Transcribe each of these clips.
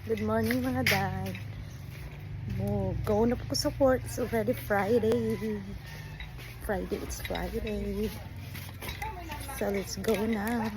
Good morning mga day. Go na po ko sa work. It's already Friday. It's Friday. So let's go now.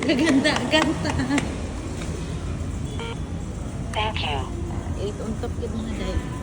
Ganda. Thank you. 8 on top yun mga day.